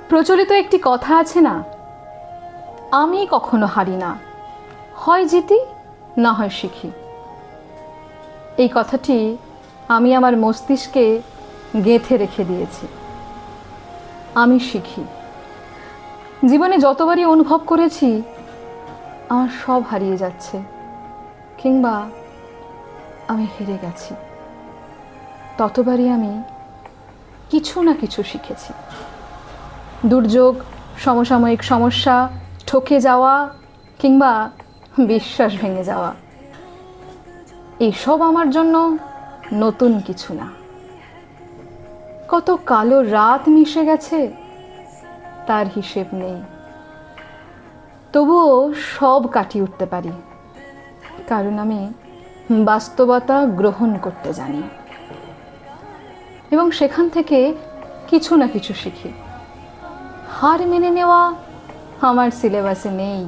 প্রচলিত একটি কথা আছে না, আমি কখনো হারি না, হয় জিতি না হয় শিখি। এই কথাটি আমি আমার মস্তিষ্কে গেঁথে রেখে দিয়েছি। আমি শিখি। জীবনে যতবারই অনুভব করেছি আমার সব হারিয়ে যাচ্ছে, কিংবা আমি হেরে গেছি, ততবারই আমি কিছু না কিছু শিখেছি। দুর্যোগ, সমসাময়িক সমস্যা, ঠকে যাওয়া কিংবা বিশ্বাস ভেঙে যাওয়া, এসব আমার জন্য নতুন কিছু না। কত কালো রাত মিশে গেছে তার হিসেব নেই, তবুও সব কাটিয়ে উঠতে পারি, কারণ আমি বাস্তবতা গ্রহণ করতে জানি এবং সেখান থেকে কিছু না কিছু শিখি। হার মেনে নেওয়া আমার সিলেবাসে নেই।